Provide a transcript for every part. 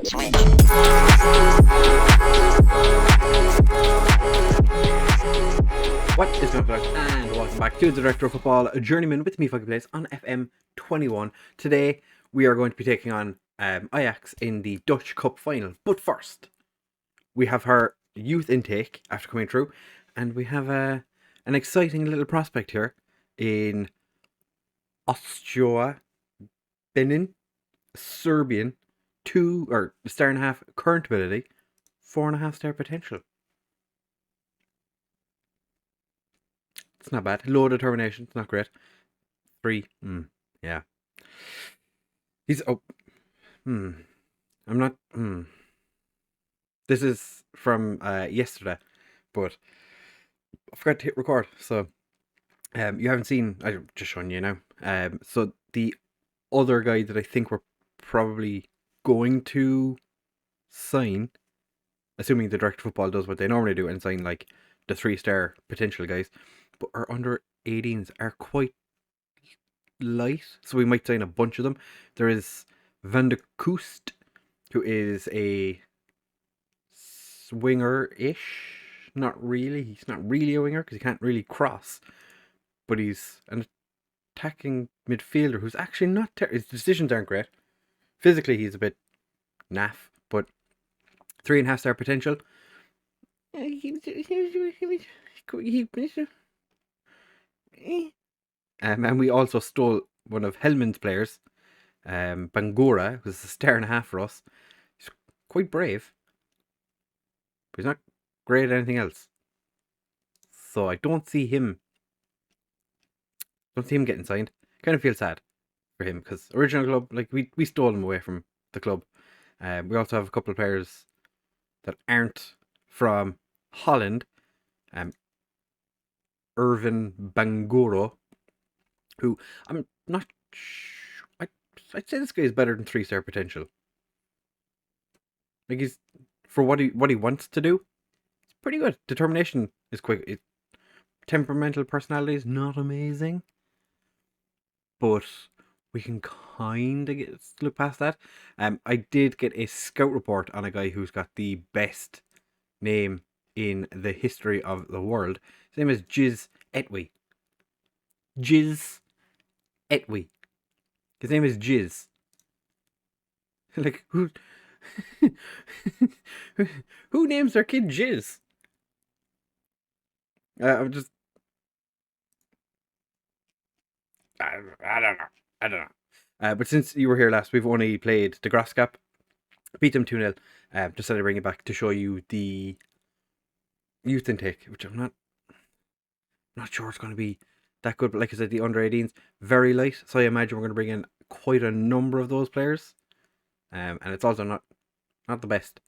What is up, and welcome back to the Director of Football Journeyman with me, FoggyPlays, on FM21. Today we are going to be taking on Ajax in the Dutch Cup final. But first, we have her youth intake after coming through, and we have an exciting little prospect here in Austria, Benin, Serbian, 1.5 current ability, 4.5 star potential. It's not bad. Low determination. It's not great. 3. Yeah. He's... I'm not... This is from yesterday, but I forgot to hit record, so you haven't seen... I'm just showing you now. So the other guy that I think we're probably going to sign, assuming the Director of Football does what they normally do and sign like the 3-star potential guys, but our under 18s are quite light, so we might sign a bunch of them. There is Van de Koost, who is a swinger-ish. Not really. He's not really a winger because he can't really cross, but he's an attacking midfielder who's actually not his decisions aren't great. Physically, he's a bit naff, but 3.5 star potential. And we also stole one of Hellman's players, Bangura, who's a 1.5 for us. He's quite brave, but he's not great at anything else. So I don't see him getting signed. Kind of feel sad for him because original club, like we stole him away from the club. We also have a couple of players that aren't from Holland. Irvin Banguro, who I'm not sure, I'd say this guy is better than 3-star potential. Like, he's, for what he wants to do, it's pretty good. Determination is quick. Temperamental personality is not amazing, but we can kind of look past that. I did get a scout report on a guy who's got the best name in the history of the world. His name is Jiz Etwi. Jiz Etwi. His name is Jiz. Like, who who names their kid Jiz? I'm just... I don't know. But since you were here last, we've only played the Grasscap. Beat them 2-0. Decided to bring it back to show you the youth intake, which I'm not sure it's going to be that good. But like I said, the under 18s, very light. So I imagine we're going to bring in quite a number of those players. And it's also not the best.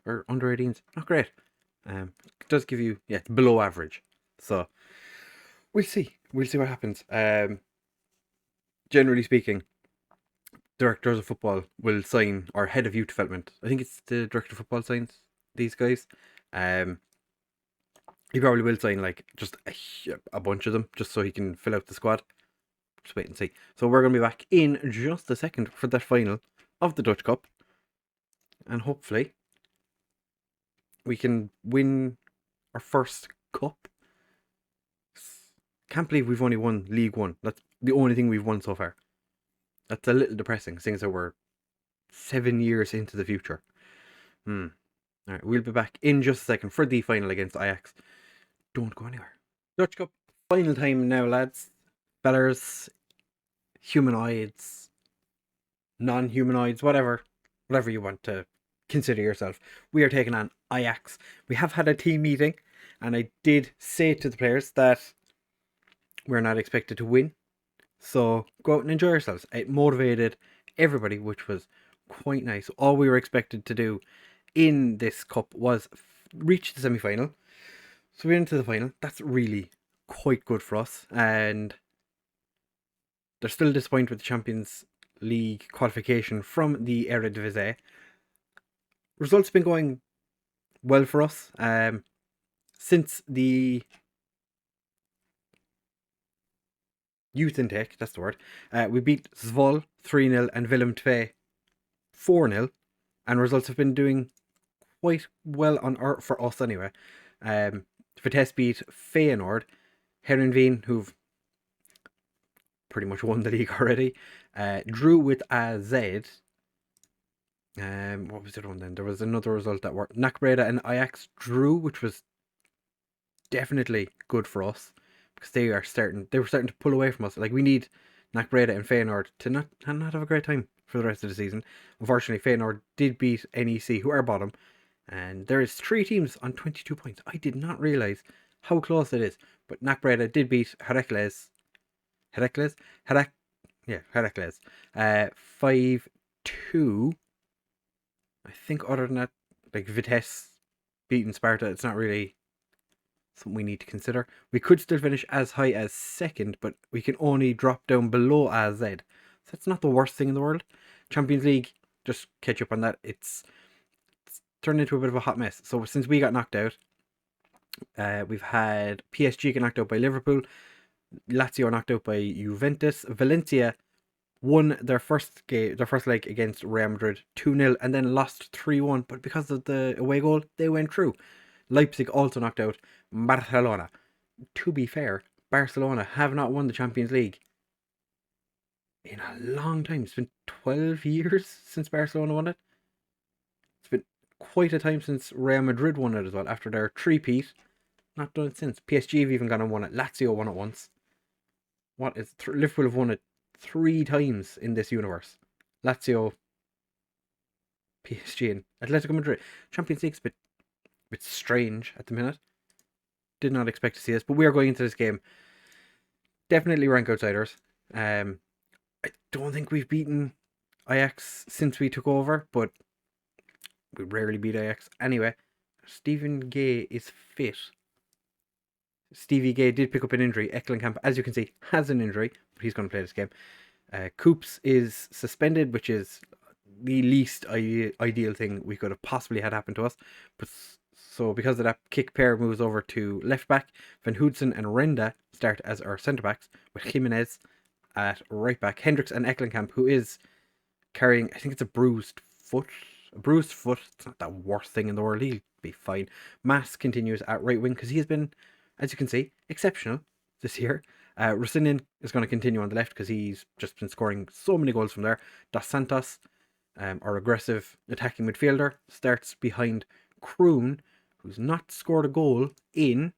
or under 18s, not great. It does give you, it's below average. So we'll see what happens. Generally speaking, directors of football will sign, or head of youth development, I think it's the director of football signs these guys. He probably will sign like just a bunch of them just so he can fill out the squad. Just wait and see. So we're going to be back in just a second for that final of the Dutch Cup, and hopefully we can win our first cup. Can't believe we've only won League One. That's the only thing we've won so far. That's a little depressing, seeing that we're 7 years into the future. Alright, we'll be back in just a second for the final against Ajax. Don't go anywhere. Dutch Cup final time now, lads. Fellers, humanoids, non-humanoids, whatever you want to consider yourself. We are taking on Ajax. We have had a team meeting, and I did say to the players that we're not expected to win. So go out and enjoy yourselves. It motivated everybody, which was quite nice. All we were expected to do in this cup was reach the semi-final. So we're into the final. That's really quite good for us. And they're still disappointed with the Champions League qualification from the Eredivisie. Results have been going well for us. Since the youth intake, that's the word. We beat Zwolle 3-0 and Willem 2 4-0, and results have been doing quite well for us anyway. Vitesse beat Feyenoord, Heerenveen, who've pretty much won the league already, drew with AZ. What was the other one then? There was another result that worked. NAC Breda and Ajax drew, which was definitely good for us because they were starting to pull away from us. Like, we need NAC Breda and Feyenoord to not have a great time for the rest of the season. Unfortunately, Feyenoord did beat NEC, who are bottom, and there is 3 teams on 22 points. I did not realise how close it is, but NAC Breda did beat Heracles. 5-2. I think other than that, like Vitesse beating Sparta, it's not really something we need to consider. We could still finish as high as second, but we can only drop down below AZ. So that's not the worst thing in the world. Champions League, just catch up on that. It's turned into a bit of a hot mess. So since we got knocked out, we've had PSG get knocked out by Liverpool, Lazio knocked out by Juventus, Valencia won their first leg against Real Madrid 2-0 and then lost 3-1, but because of the away goal, they went through. Leipzig also knocked out Barcelona. To be fair, Barcelona have not won the Champions League in a long time. It's been 12 years since Barcelona won it. It's been quite a time since Real Madrid won it as well, after their three-peat. Not done it since. PSG have even gone and won it. Lazio won it once. Liverpool have won it 3 times in this universe. Lazio, PSG, and Atletico Madrid. Champions League's a bit strange at the minute. Did not expect to see this, but we are going into this game definitely rank outsiders. I don't think we've beaten Ajax since we took over, but we rarely beat Ajax. Anyway, Stephen Gay is fit. Stevie Gay did pick up an injury. Ekkelenkamp, as you can see, has an injury, but he's going to play this game. Coops is suspended, which is the least ideal thing we could have possibly had happen to us. But so because of that, Kick Pair moves over to left back. Van Hoodsen and Renda start as our centre backs, with Jimenez at right back. Hendricks and Ekkelenkamp, who is carrying, I think it's a bruised foot. It's not the worst thing in the world. He'll be fine. Mass continues at right wing because he has been, as you can see, exceptional this year. Rosinin is going to continue on the left because he's just been scoring so many goals from there. Dos Santos, our aggressive attacking midfielder, starts behind Kroon, who's not scored a goal in...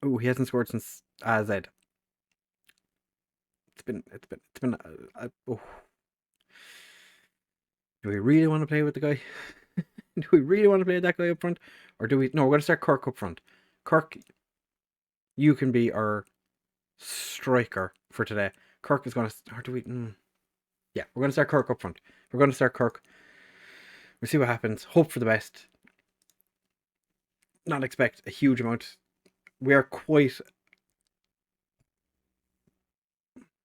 Oh, he hasn't scored since AZ. It's been oh. Do we really want to play with the guy? Do we really want to play with that guy up front? Or do we... No, we're going to start Kirk up front. Kirk, you can be our striker for today. Kirk is going to... Or do we... Yeah, we're going to start Kirk up front. We're going to start Kirk. We'll see what happens. Hope for the best. Not expect a huge amount. We are quite...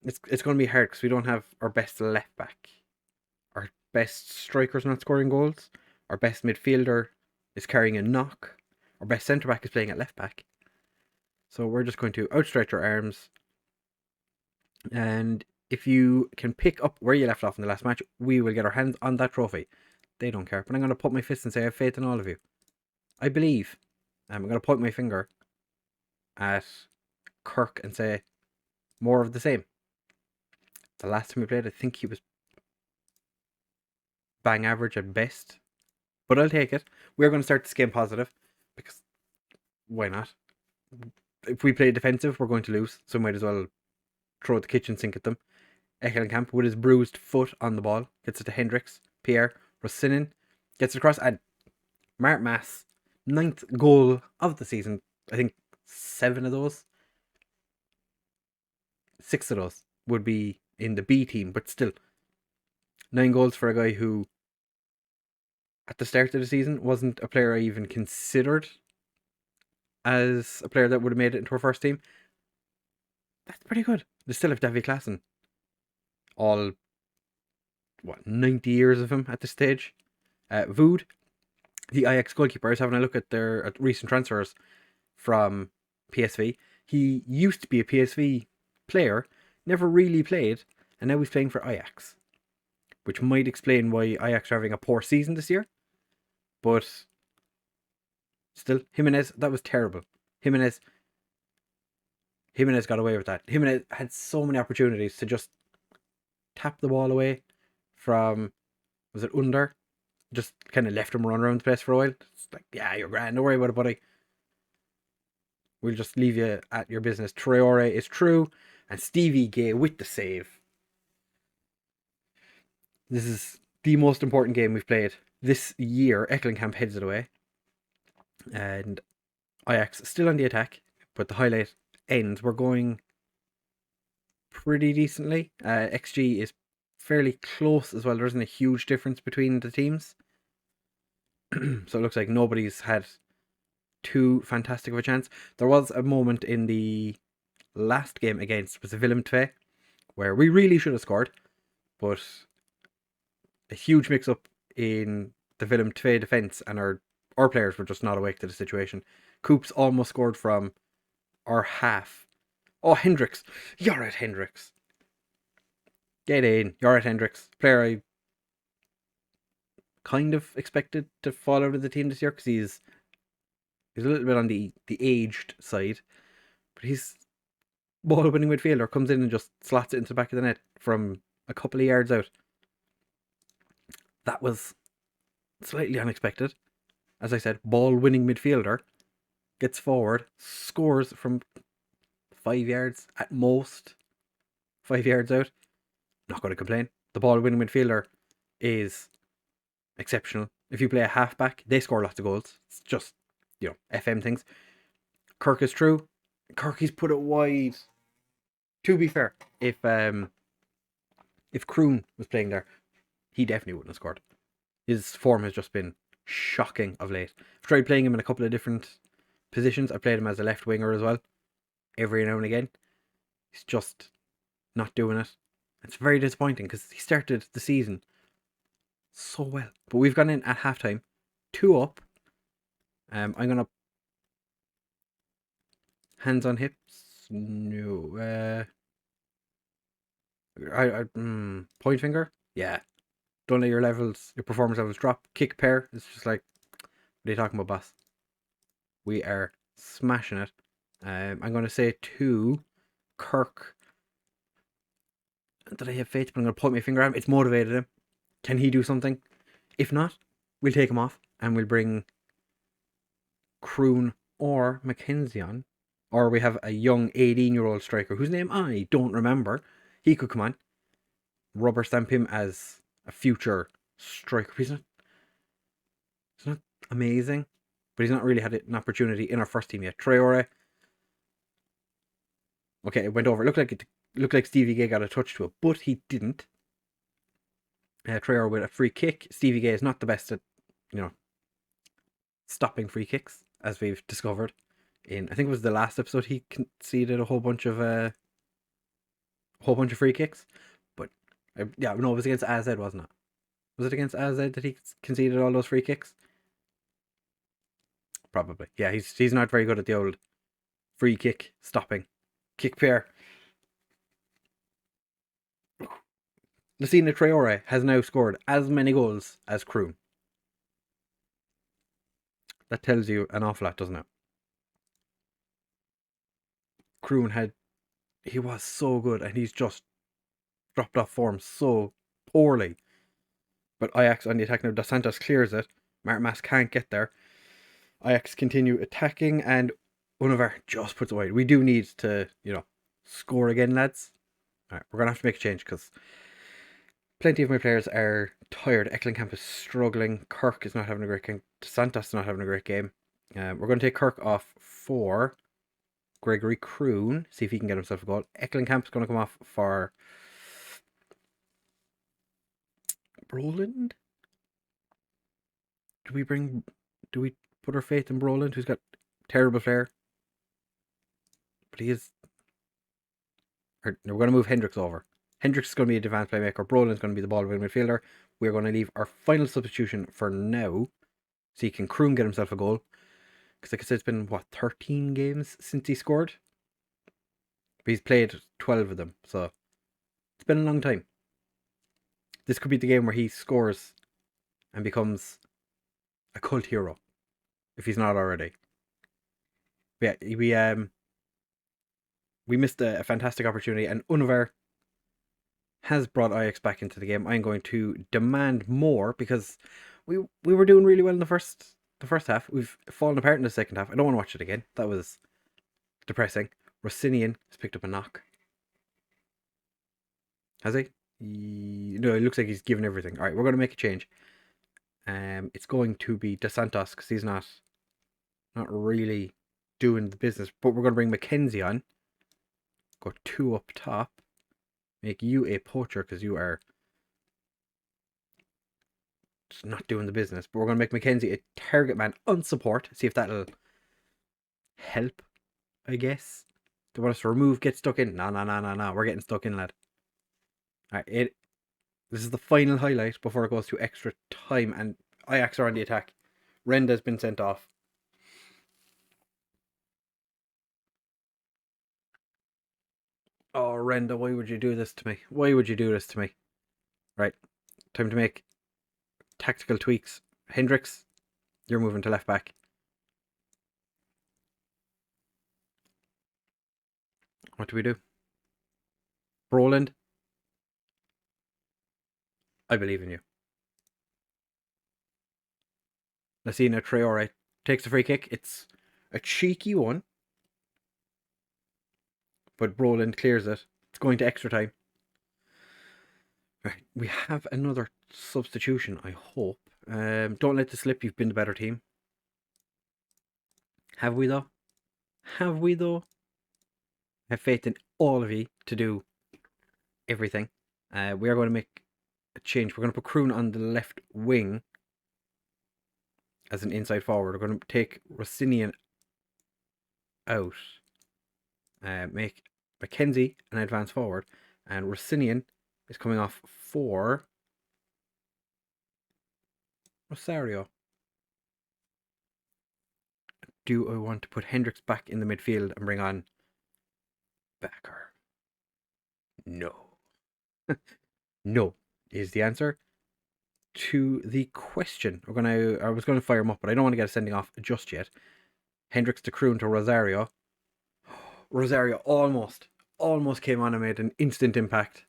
It's going to be hard because we don't have our best left back. Our best striker's not scoring goals. Our best midfielder is carrying a knock. Our best centre back is playing at left back. So we're just going to outstretch our arms. And if you can pick up where you left off in the last match, we will get our hands on that trophy. They don't care. But I'm going to put my fist and say I have faith in all of you. I believe. I'm going to point my finger at Kirk and say more of the same. The last time we played, I think he was bang average at best. But I'll take it. We're going to start this game positive. Because why not? If we play defensive, we're going to lose. So might as well throw the kitchen sink at them. Ekkelenkamp with his bruised foot on the ball. Gets it to Hendricks. Pierre. Rosinin. Gets it across. And Mart Mass. 9th goal of the season. I think 7 of those. 6 of those would be in the B team. But still. 9 goals for a guy who at the start of the season wasn't a player I even considered as a player that would have made it into our first team. That's pretty good. They still have Davy Klaassen. All, 90 years of him at this stage. Vood, the Ajax goalkeeper, is having a look at their recent transfers from PSV. He used to be a PSV player, never really played, and now he's playing for Ajax, which might explain why Ajax are having a poor season this year. But still, Jimenez, that was terrible. Jimenez got away with that. Jimenez had so many opportunities to just tap the ball away from, was it Under? Just kind of left him run around the place for a while. It's like, yeah, you're grand, don't worry about it, buddy. We'll just leave you at your business. Traore is true, and Stevie Gay with the save. This is the most important game we've played this year. Ekkelenkamp heads it away, and Ajax still on the attack, but the highlight ends. We're going pretty decently. XG is fairly close as well. There isn't a huge difference between the teams. So it looks like nobody's had too fantastic of a chance. There was a moment in the last game against, was it Willem II, where we really should have scored, but a huge mix-up in the Willem II defence, and our players were just not awake to the situation. Coops almost scored from our half. Oh, Hendricks. You're at Hendricks. Get in. You're at Hendricks. Player I kind of expected to fall out of the team this year because he's a little bit on the aged side. But he's ball-winning midfielder. Comes in and just slots it into the back of the net from a couple of yards out. That was slightly unexpected. As I said, ball-winning midfielder. Gets forward. Scores from 5 yards at most. 5 yards out. Not going to complain. The ball-winning midfielder is exceptional. If you play a halfback, they score lots of goals. It's just, FM things. Kirk is true. Kirky's put it wide. To be fair, if Kroon was playing there, he definitely wouldn't have scored. His form has just been shocking of late. I've tried playing him in a couple of different positions. I played him as a left winger as well, every now and again. He's just not doing it. It's very disappointing because he started the season so well. But we've gone in at halftime, 2 up. I'm gonna hands on hips. No. Point finger. Yeah. Don't let your performance levels drop. Kick pair. It's just like, what are you talking about, boss? We are smashing it. I'm going to say to Kirk, that I have faith, but I'm going to point my finger at him. It's motivated him. Can he do something? If not, we'll take him off and we'll bring Kroon or Mackenzie on. Or we have a young 18-year-old striker whose name I don't remember. He could come on. Rubber stamp him as a future striker. He's not amazing, but he's not really had an opportunity in our first team yet. Traore. Okay, it went over. It looked like Stevie Gay got a touch to it, but he didn't. Traore with a free kick. Stevie Gay is not the best at, stopping free kicks, as we've discovered. I think it was the last episode, he conceded a whole bunch of free kicks. But it was against AZ, wasn't it? Was it against AZ that he conceded all those free kicks? Probably. Yeah, he's not very good at the old free kick stopping. Kick pair. Lucina Traore has now scored as many goals as Kroon. That tells you an awful lot, doesn't it? Kroon he was so good, and he's just dropped off form so poorly. But Ajax on the attack now. Dos Santos clears it. Martin can't get there. Ajax continue attacking, and Univar just puts it wide. We do need to, score again, lads. Alright, we're going to have to make a change because plenty of my players are tired. Ekkelenkamp is struggling. Kirk is not having a great game. Dos Santos is not having a great game. We're going to take Kirk off for Gregory Kroon. See if he can get himself a goal. Ekkelenkamp is going to come off for Broland. Do we put our faith in Broland, who's got terrible flair? But he is. We're going to move Hendricks over. Hendricks is going to be a advanced playmaker. Broland's going to be the ball-winning midfielder. We're going to leave our final substitution for now. So can Kroon get himself a goal. Because like I said, it's been, 13 games since he scored? But he's played 12 of them, so It's been a long time. This could be the game where he scores and becomes a cult hero, if he's not already. But yeah, we missed a fantastic opportunity, and Univer has brought Ajax back into the game. I'm going to demand more because we were doing really well in the first half. We've fallen apart in the second half. I don't want to watch it again. That was depressing. Rossinian has picked up a knock. Has he? No, it looks like he's given everything. All right, we're going to make a change. It's going to be De Santos because he's not really doing the business. But we're going to bring Mackenzie on. Go 2 up top. Make you a poacher because you are just not doing the business. But we're going to make Mackenzie a target man on support. See if that'll help, I guess. They want us to remove, get stuck in. No. We're getting stuck in, lad. Alright, this is the final highlight before it goes to extra time. And Ajax are on the attack. Renda's been sent off. Oh, Renda, why would you do this to me? Why would you do this to me? Right, time to make tactical tweaks. Hendricks, you're moving to left back. What do we do? Roland, I believe in you. Lassina Traore takes the free kick. It's a cheeky one, but Roland clears it. It's going to extra time. Right, we have another substitution, I hope. Don't let this slip. You've been the better team. Have we though? I have faith in all of you to do everything. We are going to make a change. We're going to put Kroon on the left wing as an inside forward. We're going to take Rossinian out. Make Mackenzie an advance forward. And Rossinian is coming off for Rosario. Do I want to put Hendricks back in the midfield and bring on Becker? No. No is the answer to the question. I was going to fire him up, but I don't want to get a sending off just yet. Hendricks to Kroon to Rosario. Rosario almost came on and made an instant impact.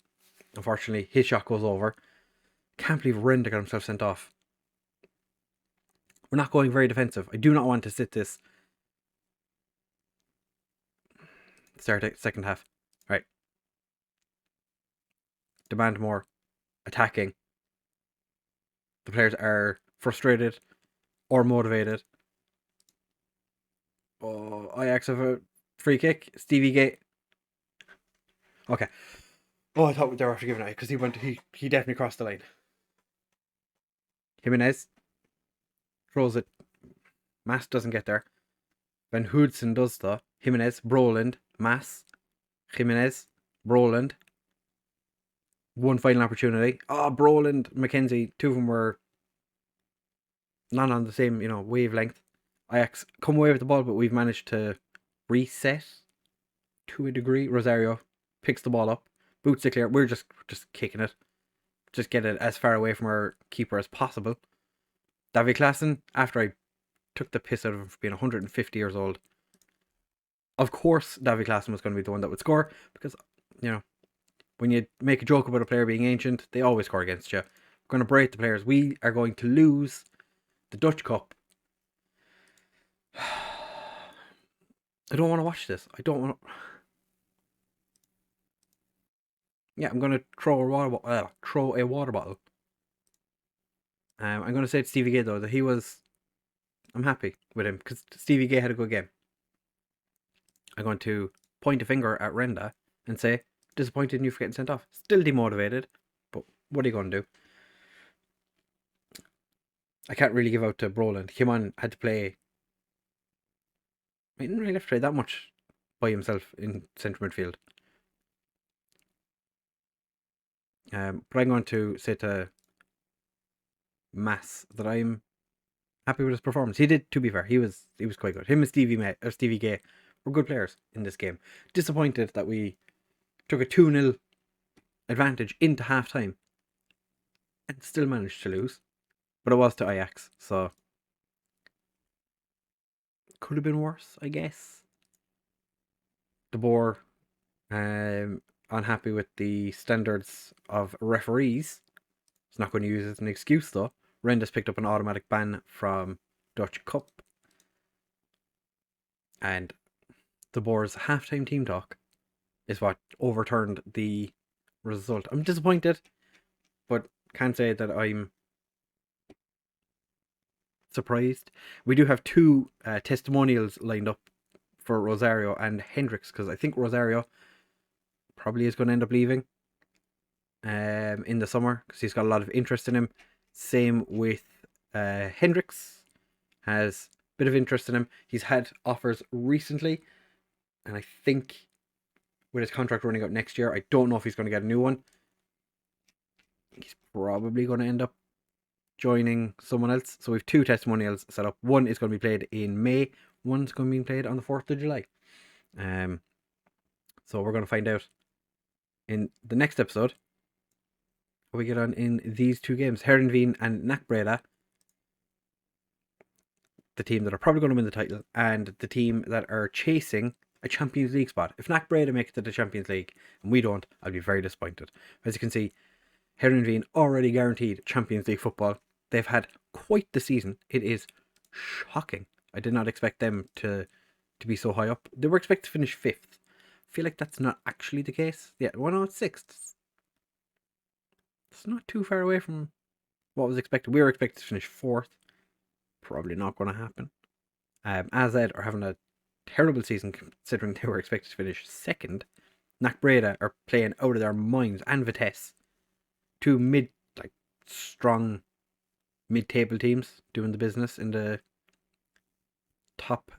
Unfortunately, his shot goes over. Can't believe Renda got himself sent off. We're not going very defensive. I do not want to sit this. Start second half. Right. Demand more. Attacking. The players are frustrated or motivated. Oh, Ajax have a free kick. Stevie Gate. Okay. Oh, I thought they were after giving it because he definitely crossed the line. Jimenez throws it. Mass doesn't get there. Van Hoodsen does though. Jimenez, Broland, Mass, Jimenez, Broland. One final opportunity. Broland, Mackenzie, 2 of them were not on the same, wavelength. Ajax come away with the ball, but we've managed to reset to a degree. Rosario picks the ball up, boots it clear. We're just kicking it. Just get it as far away from our keeper as possible. David Klaassen, after I took the piss out of him for being 150 years old. Of course, David Klaassen was going to be the one that would score because, when you make a joke about a player being ancient, they always score against you. We're going to berate the players. We are going to lose the Dutch Cup. I don't want to watch this. I don't want to. Yeah, I'm going to throw a water bottle. I'm going to say to Stevie Gay though that I'm happy with him because Stevie Gay had a good game. I'm going to point a finger at Renda and say, disappointed in you for getting sent off. Still demotivated, but what are you going to do? I can't really give out to Broland. Came on, had to play. He didn't really have to play that much by himself in central midfield. But I'm going to say to Mass that I'm happy with his performance. He did, to be fair. He was quite good. Him and Stevie Gay were good players in this game. Disappointed that we took a 2-0 advantage into half time and still managed to lose. But it was to Ajax, so could have been worse, I guess. De Boer, unhappy with the standards of referees. It's not going to use it as an excuse though. Renders picked up an automatic ban from Dutch Cup. And De Boer's halftime team talk is what overturned the result. I'm disappointed, but can't say that I'm surprised. We do have two testimonials lined up for Rosario and Hendricks, because I think Rosario probably is going to end up leaving in the summer because he's got a lot of interest in him. Same with Hendricks, has a bit of interest in him. He's had offers recently, and I think with his contract running up next year, I don't know if he's going to get a new one. He's probably going to end up joining someone else. So we have two testimonials set up. One is going to be played in May. One's going to be played on the 4th of July. So we're going to find out in the next episode how we get on in these two games. Heerenveen and NAC Breda, the team that are probably going to win the title, and the team that are chasing a Champions League spot. If NAC Breda make it to the Champions League and we don't, I'll be very disappointed. As you can see, Heerenveen already guaranteed Champions League football. They've had quite the season. It is shocking. I did not expect them to be so high up. They were expected to finish 5th. I feel like that's not actually the case. Yeah, well, no, it's 6th. It's not too far away from what was expected. We were expected to finish 4th. Probably not going to happen. AZ are having a terrible season considering they were expected to finish 2nd. NAC Breda are playing out of their minds, and Vitesse. Two strong mid-table teams doing the business in the top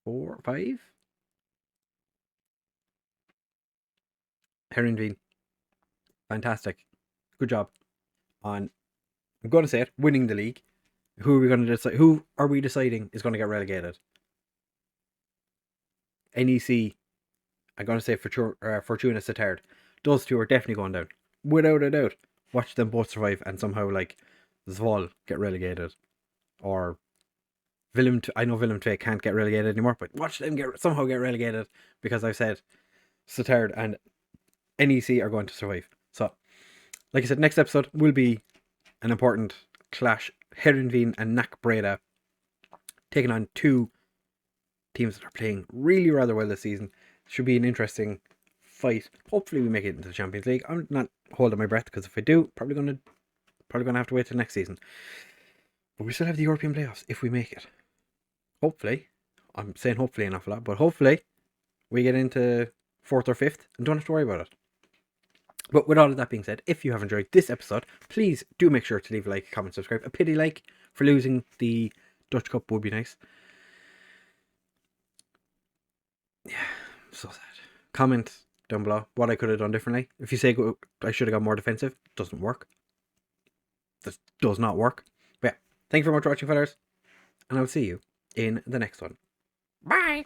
4 or 5. Heerenveen, fantastic, good job on, I'm going to say it, winning the league. Who are we going to decide? Who are we deciding is going to get relegated? NEC, I'm going to say Fortuna Sittard. Those two are definitely going down, without a doubt. Watch them both survive and somehow Zwolle get relegated, or Willem. I know Willem II can't get relegated anymore, but watch them somehow get relegated, because I've said Sittard and NEC are going to survive. So, like I said, next episode will be an important clash. Heerenveen and NAC Breda taking on two teams that are playing really rather well this season. Should be an interesting fight. Hopefully we make it into the Champions League. I'm not holding my breath, because if I do, probably gonna have to wait till next season. But we still have the European playoffs if we make it. Hopefully, I'm saying hopefully an awful lot, but hopefully we get into 4th or 5th and don't have to worry about it. But with all of that being said, if you have enjoyed this episode, please do make sure to leave a like, comment, subscribe. A pity like for losing the Dutch Cup would be nice. Yeah, so sad. Comment down below what I could have done differently. If you say I should have got more defensive, doesn't work. This does not work. But yeah, thank you very much for watching, fellas, and I'll see you in the next one. Bye!